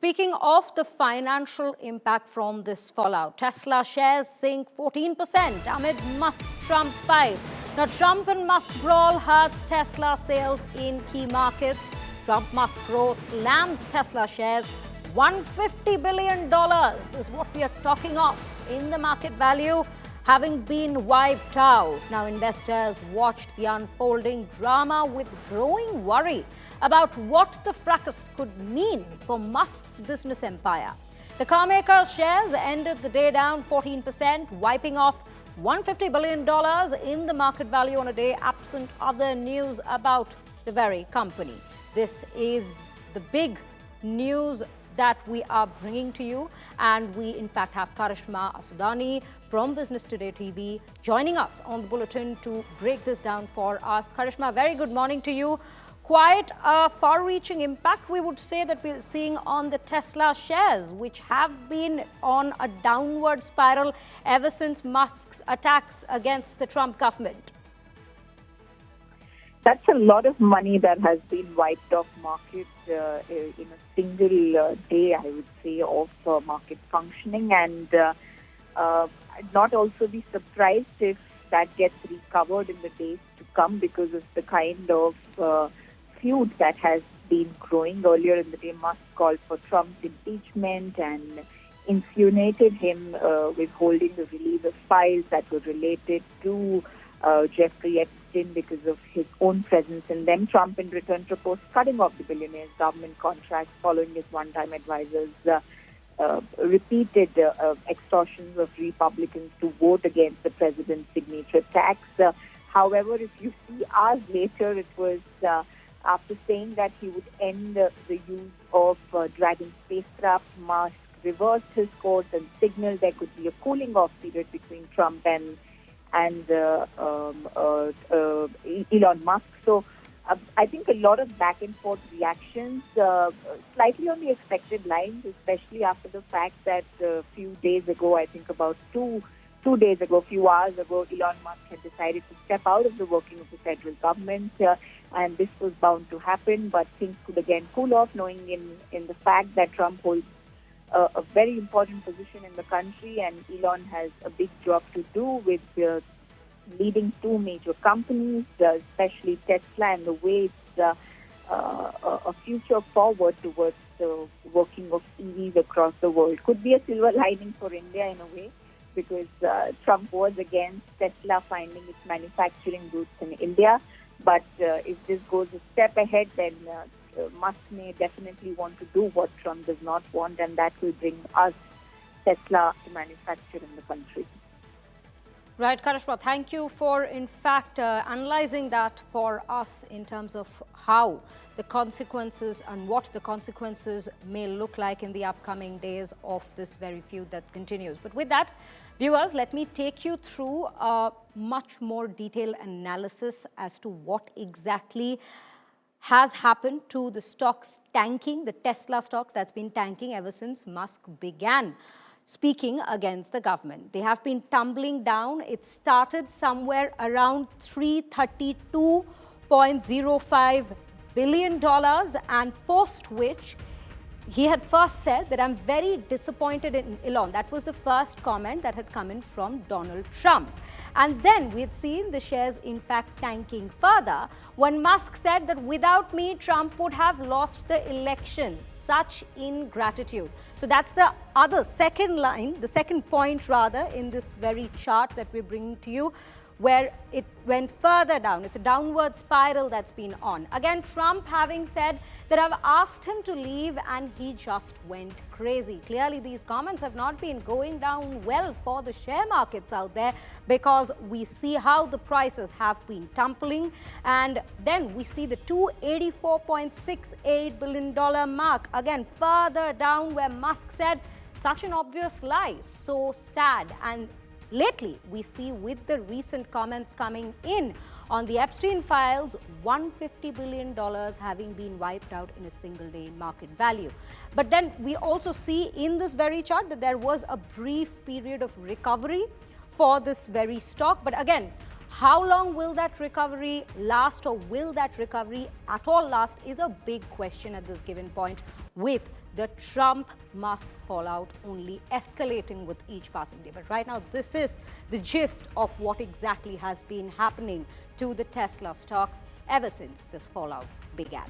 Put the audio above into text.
Speaking of the financial impact from this fallout, Tesla shares sink 14% amid Musk-Trump fight. Now, Trump and Musk brawl hurts Tesla sales in key markets. Trump-Musk row slams Tesla shares. $150 billion is what we are talking of in the market value, having been wiped out. Now, investors watched the unfolding drama with growing worry about what the fracas could mean for Musk's business empire. The carmaker's shares ended the day down 14%, wiping off $150 billion in the market value on a day absent other news about the very company. This is the big news that we are bringing to you, and we in fact have Karishma Asudani from Business Today TV joining us on the bulletin to break this down for us. Karishma, very good morning to you. Quite a far-reaching impact, we would say, that we're seeing on the Tesla shares, which have been on a downward spiral ever since Musk's attacks against the Trump government. That's a lot of money that has been wiped off market in a single day, I would say, of market functioning. And I'd not also be surprised if that gets recovered in the days to come because of the kind of feud that has been growing. Earlier in the day, Musk called for Trump's impeachment and insinuated him withholding the release of files that were related to Jeffrey Epstein because of his own presence in them. Trump, in return, proposed cutting off the billionaire's government contracts following his one-time advisors' repeated extortions of Republicans to vote against the president's signature tax. However, if you see hours later, it was after saying that he would end the use of Dragon spacecraft, Musk reversed his course and signaled there could be a cooling off period between Trump and Elon Musk. So I think a lot of back and forth reactions, slightly on the expected lines, especially after the fact that a few days ago, I think about two days ago, a few hours ago, Elon Musk had decided to step out of the working of the federal government, and this was bound to happen, but things could again cool off, knowing in the fact that Trump holds a very important position in the country, and Elon has a big job to do with leading two major companies, especially Tesla, and the way it's a future forward towards the working of EVs across the world. Could be a silver lining for India in a way, because Trump was against Tesla finding its manufacturing roots in India. But if this goes a step ahead, then Musk may definitely want to do what Trump does not want, and that will bring us Tesla to manufacture in the country. Right, Karishma, thank you for, in fact, analyzing that for us in terms of how the consequences and what the consequences may look like in the upcoming days of this very feud that continues. But with that, viewers, let me take you through a much more detailed analysis as to what exactly has happened to the stocks tanking, the Tesla stocks that's been tanking ever since Musk began speaking against the government. They have been tumbling down. It started somewhere around $332.05 billion, and post which he had first said that I'm very disappointed in Elon. That was the first comment that had come in from Donald Trump. And then we had seen the shares in fact tanking further when Musk said that without me, Trump would have lost the election. Such ingratitude. So that's the other second line, the second point rather, in this very chart that we're bringing to you, where it went further down. It's a downward spiral that's been on. Again, Trump having said that I've asked him to leave and he just went crazy. Clearly, these comments have not been going down well for the share markets out there, because we see how the prices have been tumbling. And then we see the $284.68 billion mark. Again, further down, where Musk said, such an obvious lie, so sad. And lately, we see with the recent comments coming in on the Epstein files, $150 billion having been wiped out in a single day in market value. But then we also see in this very chart that there was a brief period of recovery for this very stock. But again, How long will that recovery last, or will that recovery at all last, is a big question at this given point, with the Trump-Musk fallout only escalating with each passing day. But right now, this is the gist of what exactly has been happening to the Tesla stocks ever since this fallout began.